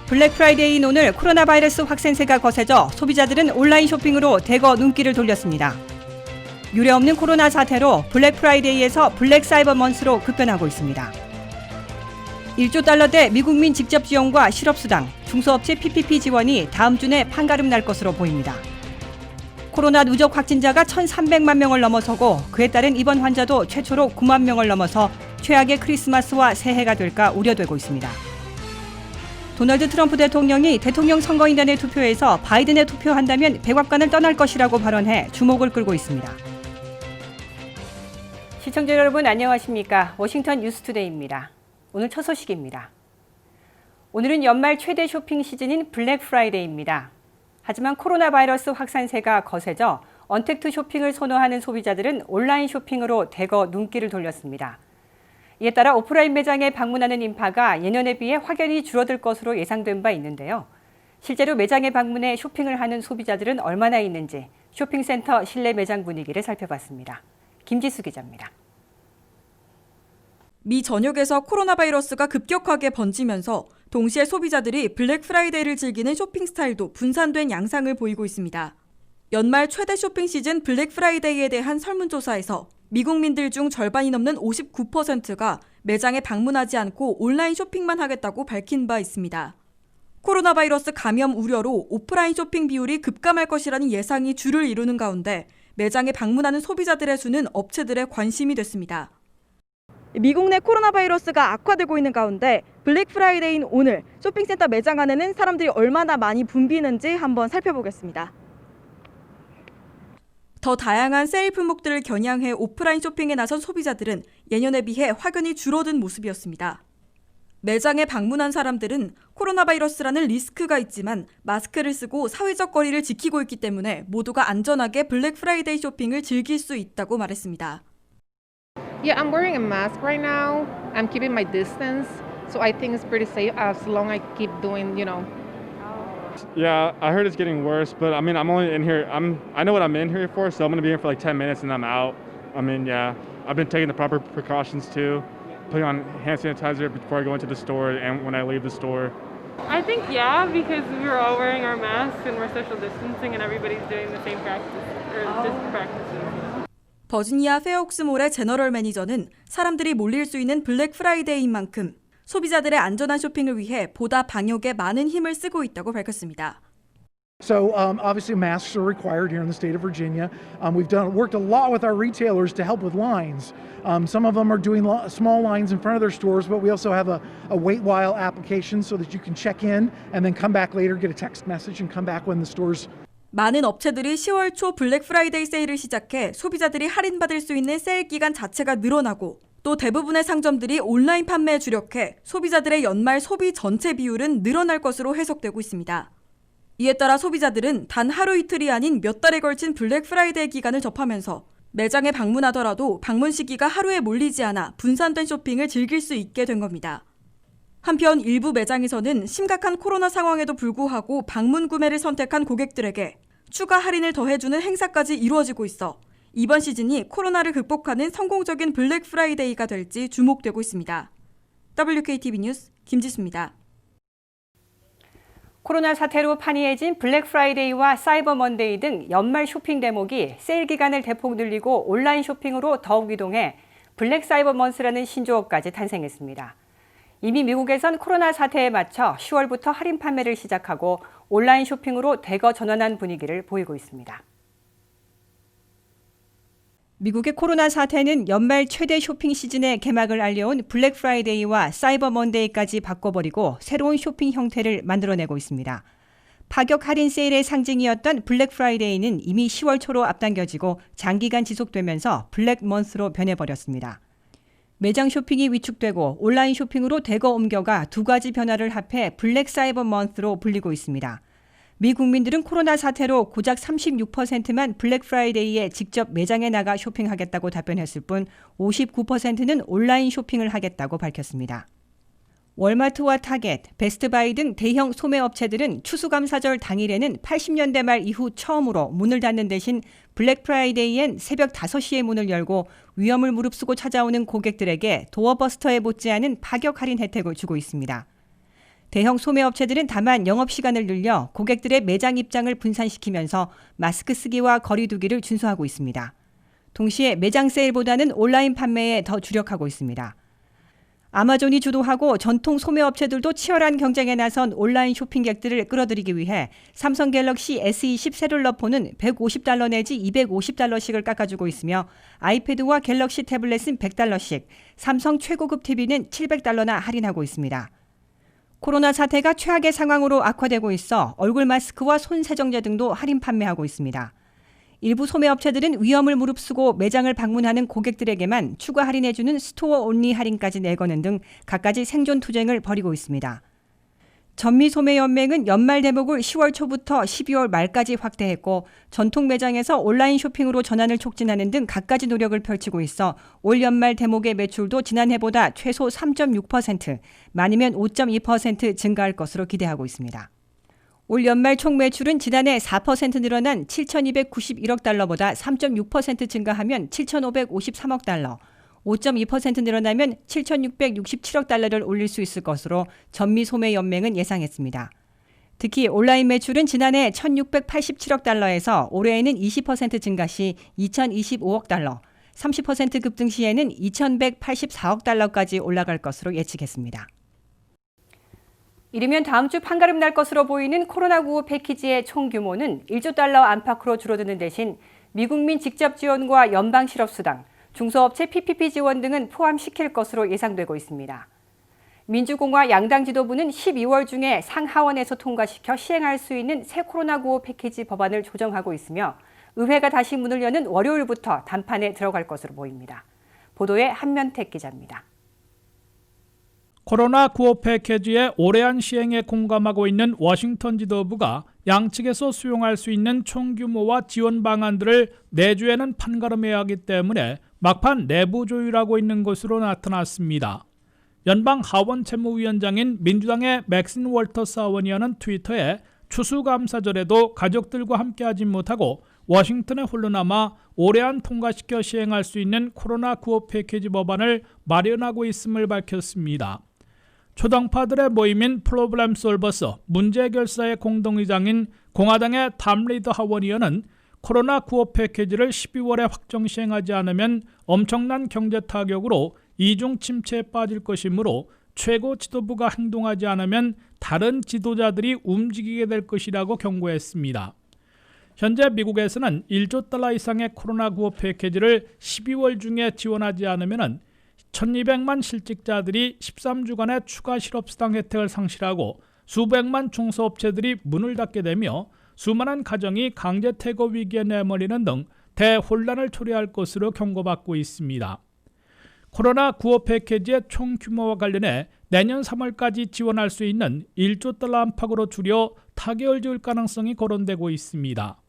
블랙 프라이데이인 오늘 코로나 바이러스 확산세가 거세져 소비자들은 온라인 쇼핑으로 대거 눈길을 돌렸습니다. 유례없는 코로나 사태로 블랙 프라이데이에서 블랙 사이버 먼스로 급변하고 있습니다. 1조 달러대 미국민 직접 지원과 실업수당, 중소업체 PPP 지원이 다음 주 내 판가름 날 것으로 보입니다. 코로나 누적 확진자가 1,300만 명을 넘어서고 그에 따른 입원 환자도 최초로 9만 명을 넘어서 최악의 크리스마스와 새해가 될까 우려되고 있습니다. 도널드 트럼프 대통령이 대통령 선거인단의 투표에서 바이든에 투표한다면 백악관을 떠날 것이라고 발언해 주목을 끌고 있습니다. 시청자 여러분 안녕하십니까? 워싱턴 뉴스투데이입니다. 오늘 첫 소식입니다. 오늘은 연말 최대 쇼핑 시즌인 블랙 프라이데이입니다. 하지만 코로나 바이러스 확산세가 거세져 언택트 쇼핑을 선호하는 소비자들은 온라인 쇼핑으로 대거 눈길을 돌렸습니다. 이에 따라 오프라인 매장에 방문하는 인파가 예년에 비해 확연히 줄어들 것으로 예상된 바 있는데요. 실제로 매장에 방문해 쇼핑을 하는 소비자들은 얼마나 있는지 쇼핑센터 실내 매장 분위기를 살펴봤습니다. 김지수 기자입니다. 미 전역에서 코로나 바이러스가 급격하게 번지면서 동시에 소비자들이 블랙 프라이데이를 즐기는 쇼핑 스타일도 분산된 양상을 보이고 있습니다. 연말 최대 쇼핑 시즌 블랙 프라이데이에 대한 설문조사에서 미국민들 중 절반이 넘는 59%가 매장에 방문하지 않고 온라인 쇼핑만 하겠다고 밝힌 바 있습니다. 코로나 바이러스 감염 우려로 오프라인 쇼핑 비율이 급감할 것이라는 예상이 주를 이루는 가운데 매장에 방문하는 소비자들의 수는 업체들의 관심이 됐습니다. 미국 내 코로나 바이러스가 악화되고 있는 가운데 블랙 프라이데이인 오늘 쇼핑센터 매장 안에는 사람들이 얼마나 많이 붐비는지 한번 살펴보겠습니다. 더 다양한 세일 품목들을 겨냥해 오프라인 쇼핑에 나선 소비자들은 예년에 비해 확연히 줄어든 모습이었습니다. 매장에 방문한 사람들은 코로나 바이러스라는 리스크가 있지만 마스크를 쓰고 사회적 거리를 지키고 있기 때문에 모두가 안전하게 블랙 프라이데이 쇼핑을 즐길 수 있다고 말했습니다. Yeah, I'm wearing a mask right now. I'm keeping my distance, so I think it's pretty safe as long as I keep doing, Yeah, I heard it's getting worse, but I mean, I'm only in here. I know what I'm in here for, so I'm gonna be here for like 10 minutes and I'm out. I mean, yeah, I've been taking the proper precautions too, putting on hand sanitizer before I go into the store and when I leave the store. I think yeah, because we're all wearing our masks and we're social distancing and everybody's doing the same practice or different practices. 버지니아 페어옥스몰의 제너럴 매니저는 사람들이 몰릴 수 있는 블랙 프라이데이인 만큼 소비자들의 안전한 쇼핑을 위해 보다 방역에 많은 힘을 쓰고 있다고 밝혔습니다. So obviously masks are required here in the state of Virginia. We've worked a lot with our retailers to help with lines. Some of them are doing small lines in front of their stores, but we also have a wait while application so that you can check in and then come back later, get a text message and come back when the stores. 많은 업체들이 10월 초 블랙 프라이데이 세일을 시작해 소비자들이 할인받을 수 있는 세일 기간 자체가 늘어나고 또 대부분의 상점들이 온라인 판매에 주력해 소비자들의 연말 소비 전체 비율은 늘어날 것으로 해석되고 있습니다. 이에 따라 소비자들은 단 하루 이틀이 아닌 몇 달에 걸친 블랙 프라이데이 기간을 접하면서 매장에 방문하더라도 방문 시기가 하루에 몰리지 않아 분산된 쇼핑을 즐길 수 있게 된 겁니다. 한편 일부 매장에서는 심각한 코로나 상황에도 불구하고 방문 구매를 선택한 고객들에게 추가 할인을 더해주는 행사까지 이루어지고 있어 이번 시즌이 코로나를 극복하는 성공적인 블랙 프라이데이가 될지 주목되고 있습니다. WKTV 뉴스 김지수입니다. 코로나 사태로 판이해진 블랙 프라이데이와 사이버 먼데이 등 연말 쇼핑 대목이 세일 기간을 대폭 늘리고 온라인 쇼핑으로 더욱 이동해 블랙 사이버 먼스라는 신조어까지 탄생했습니다. 이미 미국에선 코로나 사태에 맞춰 10월부터 할인 판매를 시작하고 온라인 쇼핑으로 대거 전환한 분위기를 보이고 있습니다. 미국의 코로나 사태는 연말 최대 쇼핑 시즌의 개막을 알려온 블랙 프라이데이와 사이버 먼데이까지 바꿔버리고 새로운 쇼핑 형태를 만들어내고 있습니다. 파격 할인 세일의 상징이었던 블랙 프라이데이는 이미 10월 초로 앞당겨지고 장기간 지속되면서 블랙 먼스로 변해버렸습니다. 매장 쇼핑이 위축되고 온라인 쇼핑으로 대거 옮겨가 두 가지 변화를 합해 블랙 사이버 먼스로 불리고 있습니다. 미 국민들은 코로나 사태로 고작 36%만 블랙 프라이데이에 직접 매장에 나가 쇼핑하겠다고 답변했을 뿐 59%는 온라인 쇼핑을 하겠다고 밝혔습니다. 월마트와 타겟, 베스트바이 등 대형 소매업체들은 추수감사절 당일에는 80년대 말 이후 처음으로 문을 닫는 대신 블랙 프라이데이엔 새벽 5시에 문을 열고 위험을 무릅쓰고 찾아오는 고객들에게 도어버스터에 못지않은 파격 할인 혜택을 주고 있습니다. 대형 소매업체들은 다만 영업시간을 늘려 고객들의 매장 입장을 분산시키면서 마스크 쓰기와 거리 두기를 준수하고 있습니다. 동시에 매장 세일보다는 온라인 판매에 더 주력하고 있습니다. 아마존이 주도하고 전통 소매업체들도 치열한 경쟁에 나선 온라인 쇼핑객들을 끌어들이기 위해 삼성 갤럭시 S20 셀룰러폰은 $150 내지 $250씩을 깎아주고 있으며 아이패드와 갤럭시 태블릿은 $100씩, 삼성 최고급 TV는 $700나 할인하고 있습니다. 코로나 사태가 최악의 상황으로 악화되고 있어 얼굴 마스크와 손 세정제 등도 할인 판매하고 있습니다. 일부 소매업체들은 위험을 무릅쓰고 매장을 방문하는 고객들에게만 추가 할인해주는 스토어 온리 할인까지 내거는 등 갖가지 생존 투쟁을 벌이고 있습니다. 전미소매연맹은 연말 대목을 10월 초부터 12월 말까지 확대했고 전통 매장에서 온라인 쇼핑으로 전환을 촉진하는 등 갖가지 노력을 펼치고 있어 올 연말 대목의 매출도 지난해보다 최소 3.6%, 많으면 5.2% 증가할 것으로 기대하고 있습니다. 올 연말 총 매출은 지난해 4% 늘어난 7,291억 달러보다 3.6% 증가하면 7,553억 달러, 5.2% 늘어나면 7,667억 달러를 올릴 수 있을 것으로 전미소매연맹은 예상했습니다. 특히 온라인 매출은 지난해 1,687억 달러에서 올해에는 20% 증가 시 2,025억 달러, 30% 급등 시에는 2,184억 달러까지 올라갈 것으로 예측했습니다. 이르면 다음 주 판가름 날 것으로 보이는 코로나19 패키지의 총 규모는 1조 달러 안팎으로 줄어드는 대신 미국민 직접 지원과 연방 실업수당, 중소업체 PPP 지원 등은 포함시킬 것으로 예상되고 있습니다. 민주공화 양당 지도부는 12월 중에 상하원에서 통과시켜 시행할 수 있는 새 코로나19 패키지 법안을 조정하고 있으며 의회가 다시 문을 여는 월요일부터 단판에 들어갈 것으로 보입니다. 보도에 한면택 기자입니다. 코로나19 패키지의 올해안 시행에 공감하고 있는 워싱턴 지도부가 양측에서 수용할 수 있는 총규모와 지원 방안들을 내주에는 판가름해야 하기 때문에 막판 내부 조율하고 있는 것으로 나타났습니다. 연방 하원 채무위원장인 민주당의 맥신 월터스 하원의원은 트위터에 추수감사절에도 가족들과 함께하지 못하고 워싱턴에 홀로 남아 올해안 통과시켜 시행할 수 있는 코로나19 패키지 법안을 마련하고 있음을 밝혔습니다. 초당파들의 모임인 프로블렘 솔버스 문제결사의 공동의장인 공화당의 탐 리더 하원의원은 코로나19 패키지를 12월에 확정 시행하지 않으면 엄청난 경제 타격으로 이중 침체에 빠질 것이므로 최고 지도부가 행동하지 않으면 다른 지도자들이 움직이게 될 것이라고 경고했습니다. 현재 미국에서는 1조 달러 이상의 코로나19 패키지를 12월 중에 지원하지 않으면 1,200만 실직자들이 13주간의 추가 실업수당 혜택을 상실하고 수백만 중소업체들이 문을 닫게 되며 수많은 가정이 강제 퇴거 위기에 내몰리는 등 대혼란을 초래할 것으로 경고받고 있습니다. 코로나19 패키지의 총 규모와 관련해 내년 3월까지 지원할 수 있는 1조 달러 안팎으로 줄여 타결을 지을 가능성이 거론되고 있습니다.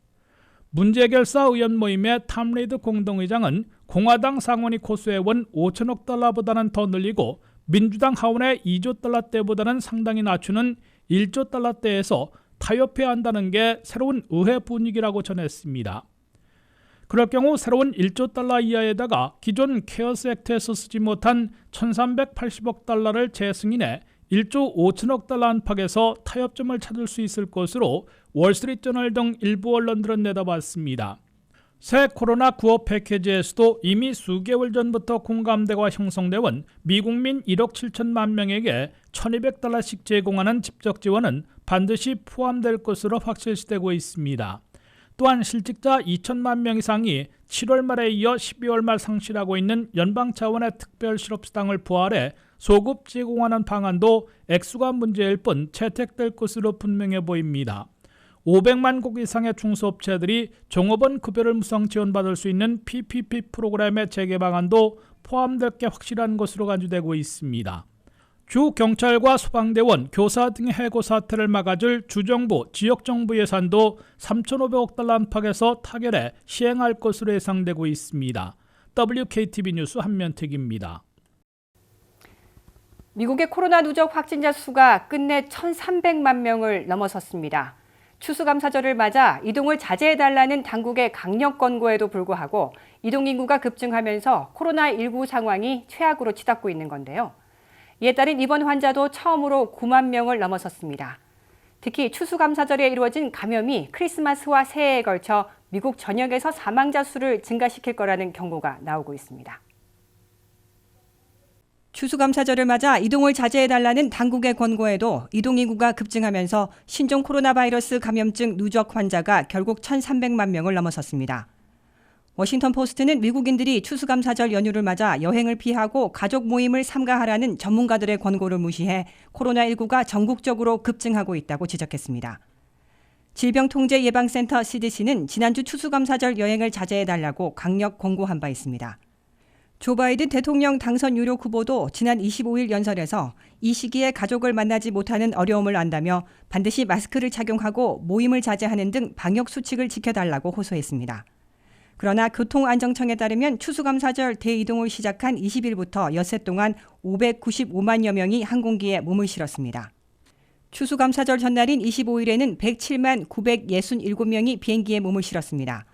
문제결사 의원 모임의 탐 리드 공동의장은 공화당 상원이 고수해온 5천억 달러보다는 더 늘리고 민주당 하원의 2조 달러대보다는 상당히 낮추는 1조 달러대에서 타협해야 한다는 게 새로운 의회 분위기라고 전했습니다. 그럴 경우 새로운 1조 달러 이하에다가 기존 케어스 액트에서 쓰지 못한 1,380억 달러를 재승인해 1조 5천억 달러 안팎에서 타협점을 찾을 수 있을 것으로 월스트리트저널 등 일부 언론들은 내다봤습니다. 새 코로나19 패키지에서도 이미 수개월 전부터 공감대가 형성되어 미국민 1억 7천만 명에게 1,200달러씩 제공하는 직접 지원은 반드시 포함될 것으로 확실시되고 있습니다. 또한 실직자 2천만 명 이상이 7월 말에 이어 12월 말 상실하고 있는 연방 차원의 특별 실업수당을 부활해 소급 제공하는 방안도 액수가 문제일 뿐 채택될 것으로 분명해 보입니다. 500만 곡 이상의 중소업체들이 종업원 급여를 무상 지원받을 수 있는 PPP 프로그램의 재개 방안도 포함될 게 확실한 것으로 간주되고 있습니다. 주 경찰과 소방대원, 교사 등의 해고 사태를 막아줄 주정부, 지역정부 예산도 3,500억 달러 안팎에서 타결해 시행할 것으로 예상되고 있습니다. WKTV 뉴스 한면택입니다. 미국의 코로나 누적 확진자 수가 끝내 1,300만 명을 넘어섰습니다. 추수감사절을 맞아 이동을 자제해달라는 당국의 강력 권고에도 불구하고 이동 인구가 급증하면서 코로나19 상황이 최악으로 치닫고 있는 건데요. 이에 따른 입원 환자도 처음으로 9만 명을 넘어섰습니다. 특히 추수감사절에 이루어진 감염이 크리스마스와 새해에 걸쳐 미국 전역에서 사망자 수를 증가시킬 거라는 경고가 나오고 있습니다. 추수감사절을 맞아 이동을 자제해달라는 당국의 권고에도 이동인구가 급증하면서 신종 코로나 바이러스 감염증 누적 환자가 결국 1,300만 명을 넘어섰습니다. 워싱턴 포스트는 미국인들이 추수감사절 연휴를 맞아 여행을 피하고 가족 모임을 삼가하라는 전문가들의 권고를 무시해 코로나19가 전국적으로 급증하고 있다고 지적했습니다. 질병통제예방센터 CDC는 지난주 추수감사절 여행을 자제해달라고 강력 권고한 바 있습니다. 조 바이든 대통령 당선 유력 후보도 지난 25일 연설에서 이 시기에 가족을 만나지 못하는 어려움을 안다며 반드시 마스크를 착용하고 모임을 자제하는 등 방역 수칙을 지켜달라고 호소했습니다. 그러나 교통안전청에 따르면 추수감사절 대이동을 시작한 20일부터 엿새 동안 595만여 명이 항공기에 몸을 실었습니다. 추수감사절 전날인 25일에는 107만 967명이 비행기에 몸을 실었습니다.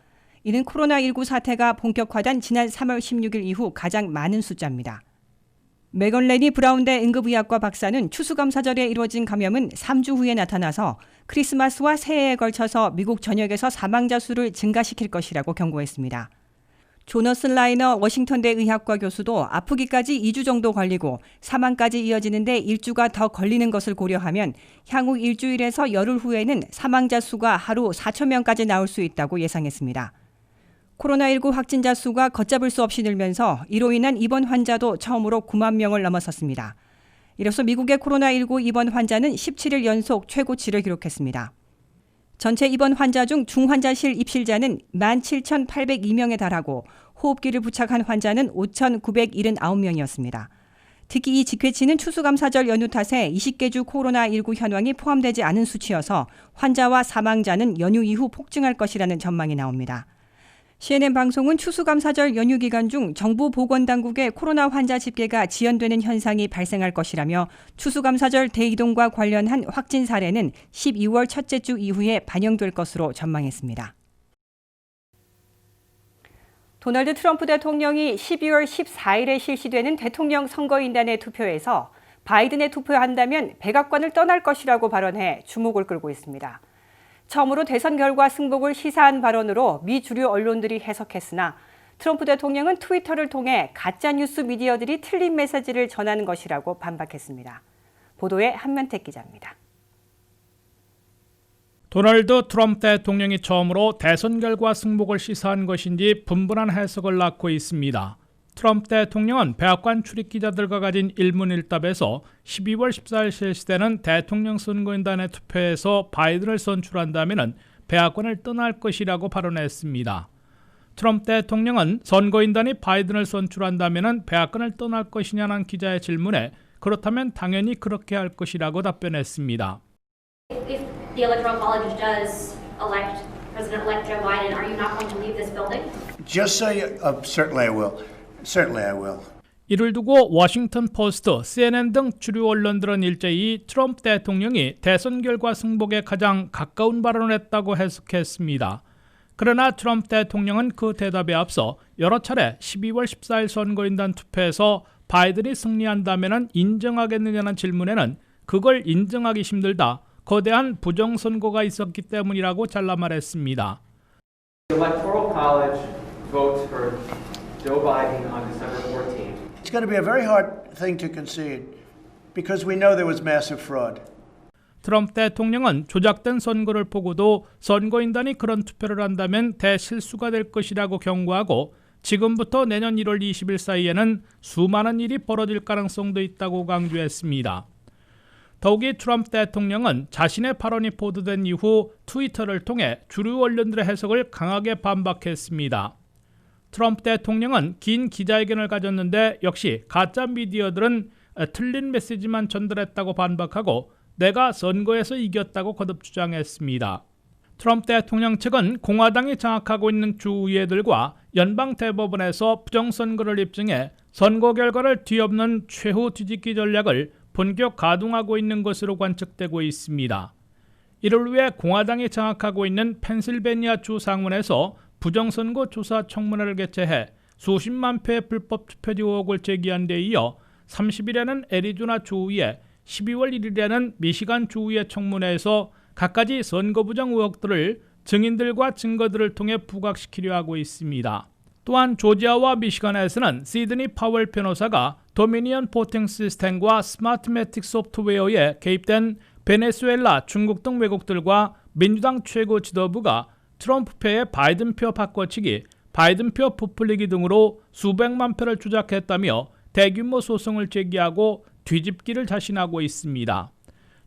이는 코로나19 사태가 본격화된 지난 3월 16일 이후 가장 많은 숫자입니다. 메건 레니 브라운대 응급의학과 박사는 추수감사절에 이루어진 감염은 3주 후에 나타나서 크리스마스와 새해에 걸쳐서 미국 전역에서 사망자 수를 증가시킬 것이라고 경고했습니다. 조너슨 라이너 워싱턴대 의학과 교수도 아프기까지 2주 정도 걸리고 사망까지 이어지는데 일주가 더 걸리는 것을 고려하면 향후 일주일에서 열흘 후에는 사망자 수가 하루 4천 명까지 나올 수 있다고 예상했습니다. 코로나19 확진자 수가 걷잡을 수 없이 늘면서 이로 인한 입원 환자도 처음으로 9만 명을 넘어섰습니다. 이로써 미국의 코로나19 입원 환자는 17일 연속 최고치를 기록했습니다. 전체 입원 환자 중 중환자실 입실자는 17,802명에 달하고 호흡기를 부착한 환자는 5,979명이었습니다. 특히 이 직회치는 추수감사절 연휴 탓에 20개 주 코로나19 현황이 포함되지 않은 수치여서 환자와 사망자는 연휴 이후 폭증할 것이라는 전망이 나옵니다. CNN 방송은 추수감사절 연휴 기간 중 정부 보건당국의 코로나 환자 집계가 지연되는 현상이 발생할 것이라며 추수감사절 대이동과 관련한 확진 사례는 12월 첫째 주 이후에 반영될 것으로 전망했습니다. 도널드 트럼프 대통령이 12월 14일에 실시되는 대통령 선거인단의 투표에서 바이든에 투표한다면 백악관을 떠날 것이라고 발언해 주목을 끌고 있습니다. 처음으로 대선 결과 승복을 시사한 발언으로 미 주류 언론들이 해석했으나 트럼프 대통령은 트위터를 통해 가짜뉴스 미디어들이 틀린 메시지를 전하는 것이라고 반박했습니다. 보도에 한면택 기자입니다. 도널드 트럼프 대통령이 처음으로 대선 결과 승복을 시사한 것인지 분분한 해석을 낳고 있습니다. 트럼프 대통령은 백악관 출입 기자들과 가진 일문일답에서 12월 14일 실시되는 대통령 선거인단의 투표에서 바이든을 선출한다면 백악관을 떠날 것이라고 발언했습니다. 트럼프 대통령은 선거인단이 바이든을 선출한다면 백악관을 떠날 것이냐는 기자의 질문에 그렇다면 당연히 그렇게 할 것이라고 답변했습니다. If the Electoral College does elect President-elect Joe Biden, are you not going to leave this building? Just say, certainly I will. Certainly I will. 이를 두고 워싱턴 포스트, CNN 등 주류 언론들은 일제히 트럼프 대통령이 대선 결과 승복에 가장 가까운 발언을 했다고 해석했습니다. 그러나 트럼프 대통령은 그 대답에 앞서 여러 차례 12월 14일 선거인단 투표에서 바이든이 승리한다면 인정하겠느냐는 질문에는 그걸 인정하기 힘들다. 거대한 부정선거가 있었기 때문이라고 잘라 말했습니다. The Electoral College votes for Joe Biden on December 14th. It's going to be a very hard thing to concede because we know there was massive fraud. 트럼프 대통령은 조작된 선거를 보고도 선거인단이 그런 투표를 한다면 대실수가 될 것이라고 경고하고 지금부터 내년 1월 20일 사이에는 수많은 일이 벌어질 가능성도 있다고 강조했습니다. 더욱이 트럼프 대통령은 자신의 발언이 보도된 이후 트위터를 통해 주류 언론들의 해석을 강하게 반박했습니다. 트럼프 대통령은 긴 기자회견을 가졌는데 역시 가짜 미디어들은 틀린 메시지만 전달했다고 반박하고 내가 선거에서 이겼다고 거듭 주장했습니다. 트럼프 대통령 측은 공화당이 장악하고 있는 주의회들과 연방대법원에서 부정선거를 입증해 선거 결과를 뒤엎는 최후 뒤집기 전략을 본격 가동하고 있는 것으로 관측되고 있습니다. 이를 위해 공화당이 장악하고 있는 펜실베니아 주 상원에서 부정선거 조사 청문회를 개최해 수십만 표의 불법 투표지 의혹을 제기한 데 이어 30일에는 애리조나 주의회, 12월 1일에는 미시간 주의회 청문회에서 갖가지 선거 부정 의혹들을 증인들과 증거들을 통해 부각시키려 하고 있습니다. 또한 조지아와 미시간에서는 시드니 파웰 변호사가 도미니언 보팅 시스템과 스마트매틱 소프트웨어에 개입된 베네수엘라, 중국 등 외국들과 민주당 최고 지도부가 트럼프표에 바이든표 바꿔치기, 바이든표 부풀리기 등으로 수백만 표를 조작했다며 대규모 소송을 제기하고 뒤집기를 자신하고 있습니다.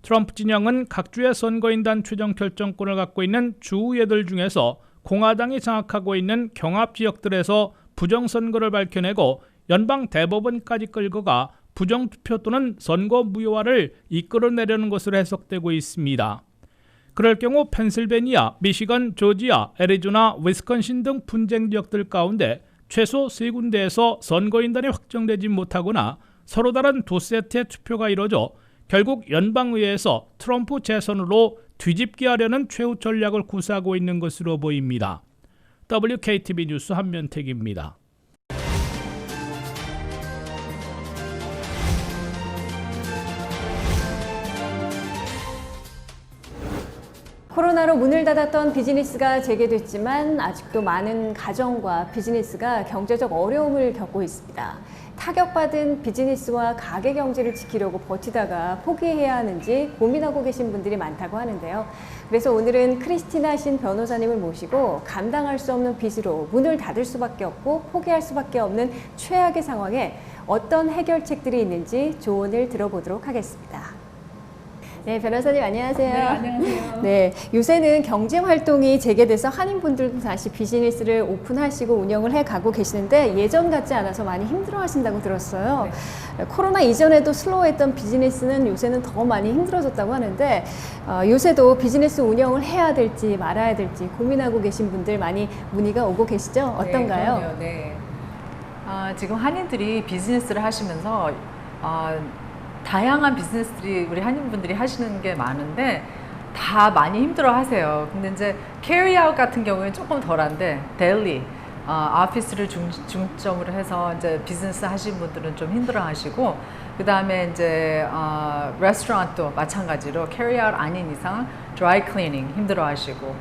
트럼프 진영은 각 주의 선거인단 최종 결정권을 갖고 있는 주의회들 중에서 공화당이 장악하고 있는 경합 지역들에서 부정선거를 밝혀내고 연방 대법원까지 끌고 가 부정투표 또는 선거 무효화를 이끌어내려는 것으로 해석되고 있습니다. 그럴 경우 펜실베니아, 미시건, 조지아, 애리조나, 위스콘신 등 분쟁 지역들 가운데 최소 3군데에서 선거인단이 확정되지 못하거나 서로 다른 두 세트의 투표가 이뤄져 결국 연방의회에서 트럼프 재선으로 뒤집기하려는 최후 전략을 구사하고 있는 것으로 보입니다. WKTV 뉴스 한면택입니다. 코로나로 문을 닫았던 비즈니스가 재개됐지만 아직도 많은 가정과 비즈니스가 경제적 어려움을 겪고 있습니다. 타격받은 비즈니스와 가게 경제를 지키려고 버티다가 포기해야 하는지 고민하고 계신 분들이 많다고 하는데요. 그래서 오늘은 크리스티나 신 변호사님을 모시고 감당할 수 없는 빚으로 문을 닫을 수밖에 없고 포기할 수밖에 없는 최악의 상황에 어떤 해결책들이 있는지 조언을 들어보도록 하겠습니다. 네, 변호사님 안녕하세요. 네, 안녕하세요. 네, 요새는 경제 활동이 재개돼서 한인분들도 다시 비즈니스를 오픈하시고 운영을 해가고 계시는데 예전 같지 않아서 많이 힘들어하신다고 들었어요. 네. 코로나 이전에도 슬로우했던 비즈니스는 요새는 더 많이 힘들어졌다고 하는데 요새도 비즈니스 운영을 해야 될지 말아야 될지 고민하고 계신 분들 많이 문의가 오고 계시죠? 어떤가요? 네, 지금 한인들이 비즈니스를 하시면서 다양한 비즈니스들이 우리 한인분들이 하시는 게 많은데 다 많이 힘들어 하세요. 근데 이제 캐리아웃 같은 경우에는 조금 덜한데 데일리 오피스를 중점으로 해서 이제 비즈니스 하시는 분들은 좀 힘들어 하시고 그 다음에 이제 레스토랑도 마찬가지로 캐리아웃 아닌 이상 드라이 클리닝 힘들어 하시고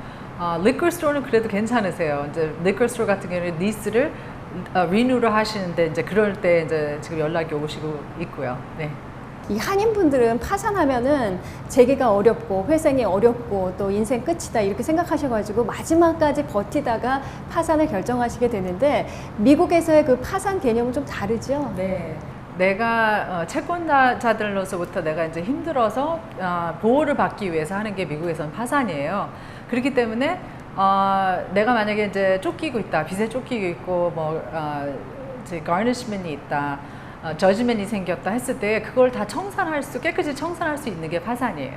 리커 스토어는 그래도 괜찮으세요. 이제 리커 스토어 같은 경우는 리스를 리뉴를 하시는데 이제 그럴 때 이제 지금 연락이 오시고 있고요. 네. 이 한인분들은 파산하면은 재개가 어렵고 회생이 어렵고 또 인생 끝이다 이렇게 생각하셔가지고 마지막까지 버티다가 파산을 결정하시게 되는데 미국에서의 그 파산 개념은 좀 다르죠? 네. 내가 채권자들로서부터 내가 이제 힘들어서 보호를 받기 위해서 하는 게 미국에서는 파산이에요. 그렇기 때문에 내가 만약에 이제 쫓기고 있다, 빚에 쫓기고 있고 뭐 이제 가니시먼이 있다. 저지먼이 생겼다 했을 때 그걸 다 깨끗이 청산할 수 있는 게 파산이에요.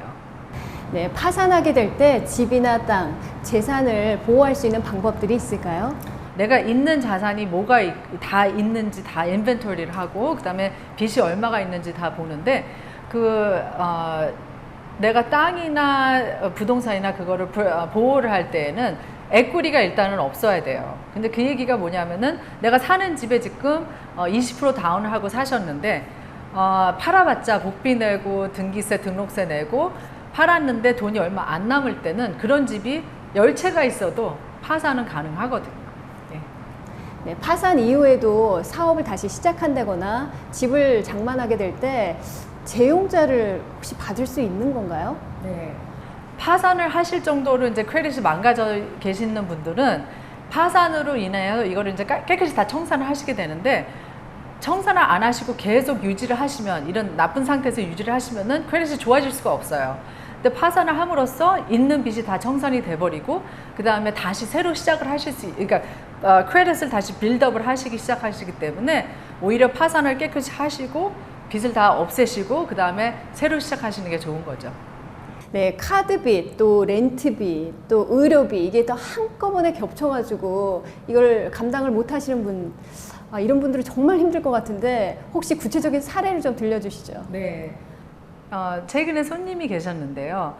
네, 파산하게 될 때 집이나 땅, 재산을 보호할 수 있는 방법들이 있을까요? 내가 있는 자산이 뭐가 다 있는지 다 인벤토리를 하고 그다음에 빚이 얼마가 있는지 다 보는데 내가 땅이나 부동산이나 그거를 보호를 할 때에는 에퀴티가 일단은 없어야 돼요. 근데 그 얘기가 뭐냐면은 내가 사는 집에 지금 20% 다운을 하고 사셨는데 팔아봤자 복비 내고 등기세 등록세 내고 팔았는데 돈이 얼마 안 남을 때는 그런 집이 10채가 있어도 파산은 가능하거든요. 네. 네, 파산 이후에도 사업을 다시 시작한다거나 집을 장만하게 될 때 재용자를 혹시 받을 수 있는 건가요? 네. 파산을 하실 정도로 이제 크레딧이 망가져 계시는 분들은 파산으로 인해서 이거를 이제 깨끗이 다 청산을 하시게 되는데 청산을 안 하시고 계속 유지를 하시면 이런 나쁜 상태에서 유지를 하시면은 크레딧이 좋아질 수가 없어요. 근데 파산을 함으로써 있는 빚이 다 청산이 돼버리고 그 다음에 다시 새로 시작을 하실 수 그러니까 크레딧을 다시 빌드업을 시작하시기 때문에 오히려 파산을 깨끗이 하시고 빚을 다 없애시고 그 다음에 새로 시작하시는 게 좋은 거죠. 네, 카드빚, 또 렌트비, 또 의료비 이게 또 한꺼번에 겹쳐가지고 이걸 감당을 못 하시는 분 이런 분들은 정말 힘들 것 같은데 혹시 구체적인 사례를 좀 들려주시죠. 네. 최근에 손님이 계셨는데요.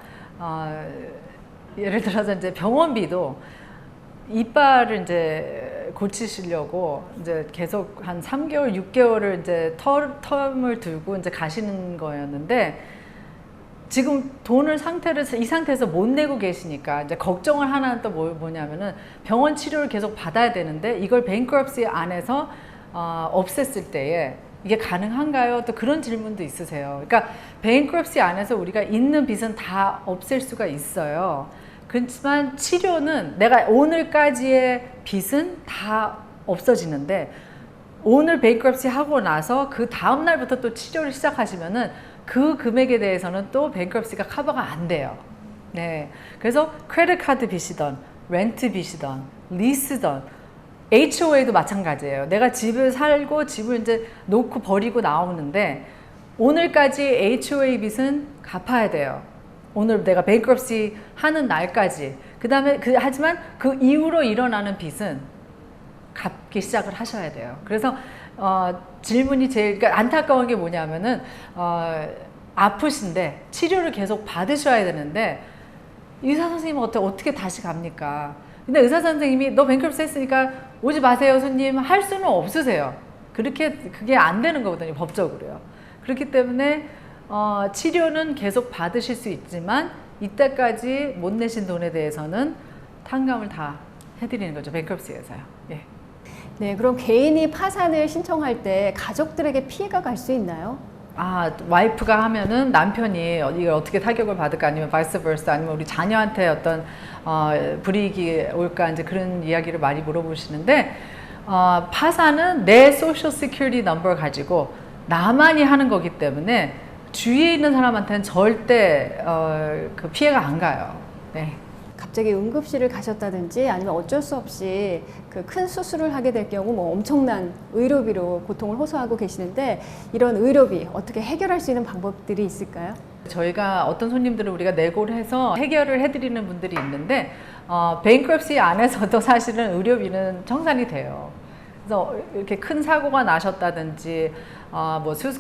예를 들어서 이제 병원비도 이빨을 이제 고치시려고 이제 계속 한 3개월, 6개월을 이제 텀을 두고 이제 가시는 거였는데 지금 돈을 이 상태에서 못 내고 계시니까 이제 걱정을 하나 또 뭐냐면은 병원 치료를 계속 받아야 되는데 이걸 bankruptcy 안에서 없앴을 때에 이게 가능한가요? 또 그런 질문도 있으세요. 그러니까 bankruptcy 안에서 우리가 있는 빚은 다 없앨 수가 있어요. 그렇지만 치료는 내가 오늘까지의 빚은 다 없어지는데 오늘 bankruptcy 하고 나서 그 다음 날부터 또 치료를 시작하시면은 그 금액에 대해서는 또 bankruptcy가 커버가 안 돼요. 네, 그래서 크레딧 카드 빚이든 렌트 빚이든 리스든 HOA도 마찬가지예요. 내가 집을 살고 집을 이제 놓고 버리고 나오는데 오늘까지 HOA 빚은 갚아야 돼요. 오늘 내가 bankruptcy 하는 날까지. 그다음에 하지만 그 이후로 일어나는 빚은 갚기 시작을 하셔야 돼요. 그래서 질문이 그러니까 안타까운 게 뭐냐면은 아프신데 치료를 계속 받으셔야 되는데 의사 선생님은 어떻게 다시 갑니까? 근데 의사 선생님이 너 bankruptcy 했으니까 오지 마세요 손님 할 수는 없으세요. 그게 안 되는 거거든요, 법적으로요. 그렇기 때문에 치료는 계속 받으실 수 있지만 이때까지 못 내신 돈에 대해서는 탕감을 다 해드리는 거죠, bankruptcy에서요. 예. 네, 그럼 개인이 파산을 신청할 때 가족들에게 피해가 갈 수 있나요? 와이프가 하면은 남편이 이걸 어떻게 타격을 받을까 아니면 vice versa 아니면 우리 자녀한테 어떤 불이익이 올까 이제 그런 이야기를 많이 물어보시는데 파산은 내 social security number 가지고 나만이 하는 거기 때문에 주위에 있는 사람한테는 절대 그 피해가 안 가요. 네. 갑자기 응급실을 가셨다든지 아니면 어쩔 수 없이 그 큰 수술을 하게 될 경우 뭐 엄청난 의료비로 고통을 호소하고 계시는데 이런 의료비 어떻게 해결할 수 있는 방법들이 있을까요? 저희가 어떤 손님들을 우리가 내고를 해서 해결을 해드리는 분들이 있는데 bankruptcy 안에서도 사실은 의료비는 청산이 돼요. 그래서 이렇게 큰 사고가 나셨다든지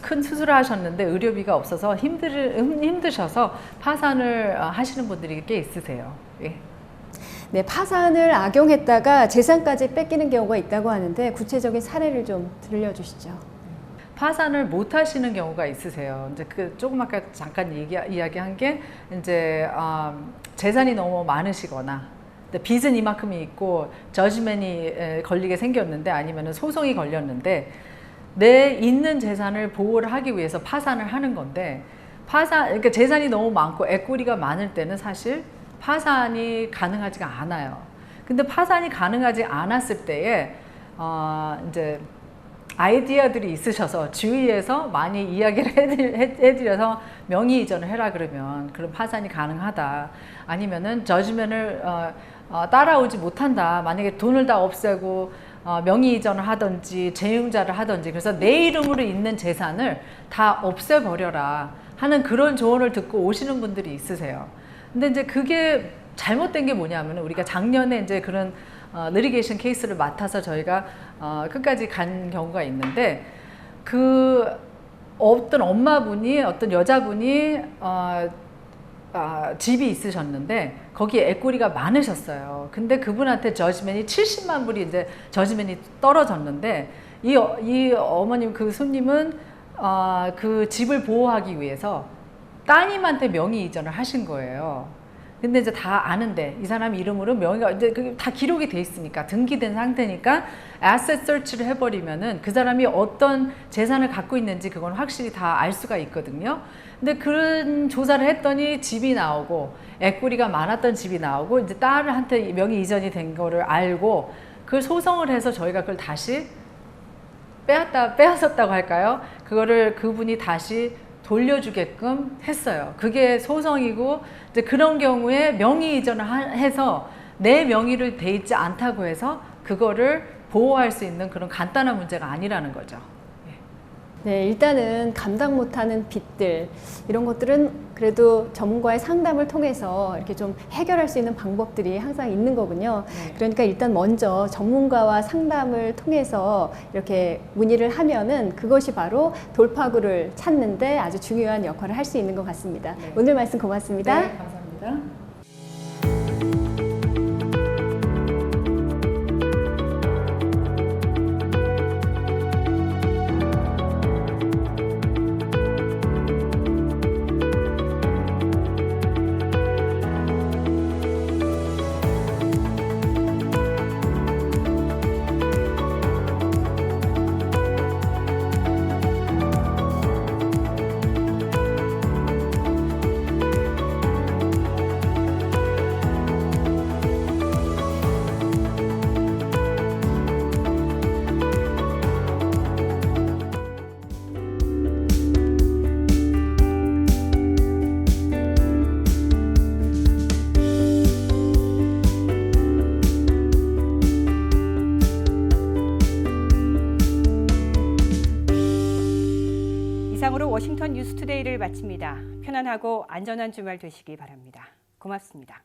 큰 수술을 하셨는데 의료비가 없어서 힘드셔서 파산을 하시는 분들이 꽤 있으세요. 예. 네, 파산을 악용했다가 재산까지 뺏기는 경우가 있다고 하는데 구체적인 사례를 좀 들려주시죠. 파산을 못 하시는 경우가 있으세요. 이제 조금 아까 잠깐 이야기한 게 이제 재산이 너무 많으시거나 빚은 이만큼이 있고 저지먼이 걸리게 생겼는데 아니면 소송이 걸렸는데 내 있는 재산을 보호를 하기 위해서 파산을 하는 건데 그러니까 재산이 너무 많고 에quity 많을 때는 사실 파산이 가능하지가 않아요. 근데 파산이 가능하지 않았을 때에 이제 아이디어들이 있으셔서 주위에서 많이 이야기를 해드려서 명의 이전을 해라 그러면 그럼 파산이 가능하다. 아니면은 저지먼을 따라오지 못한다. 만약에 돈을 다 없애고 명의 이전을 하든지 재융자를 하든지 그래서 내 이름으로 있는 재산을 다 없애버려라 하는 그런 조언을 듣고 오시는 분들이 있으세요. 근데 이제 그게 잘못된 게 뭐냐면 우리가 작년에 이제 그런 리티게이션 케이스를 맡아서 저희가 끝까지 간 경우가 있는데 어떤 엄마분이 어떤 여자분이 집이 있으셨는데 거기에 에quity 많으셨어요. 근데 그분한테 저지먼이 70만 불이 이제 저지먼이 떨어졌는데 이 어머님 그 손님은 그 집을 보호하기 위해서 따님한테 명의 이전을 하신 거예요. 근데 이제 다 아는데 이 사람 이름으로 명의가 이제 그게 다 기록이 돼 있으니까 등기된 상태니까 asset search를 해버리면은 그 사람이 어떤 재산을 갖고 있는지 그건 확실히 다 알 수가 있거든요. 근데 그런 조사를 했더니 집이 나오고 에quity 많았던 집이 나오고 이제 딸한테 명의 이전이 된 거를 알고 그걸 소송을 해서 저희가 그걸 다시 빼앗았다고 할까요? 그거를 그분이 다시 돌려주게끔 했어요. 그게 소송이고 이제 그런 경우에 명의 이전을 해서 내 명의를 돼 있지 않다고 해서 그거를 보호할 수 있는 그런 간단한 문제가 아니라는 거죠. 네, 일단은 감당 못하는 빚들 이런 것들은 그래도 전문가의 상담을 통해서 이렇게 좀 해결할 수 있는 방법들이 항상 있는 거군요. 그러니까 일단 먼저 전문가와 상담을 통해서 이렇게 문의를 하면은 그것이 바로 돌파구를 찾는데 아주 중요한 역할을 할 수 있는 것 같습니다. 네. 오늘 말씀 고맙습니다. 네, 감사합니다. 이상으로 워싱턴 뉴스투데이를 마칩니다. 편안하고 안전한 주말 되시기 바랍니다. 고맙습니다.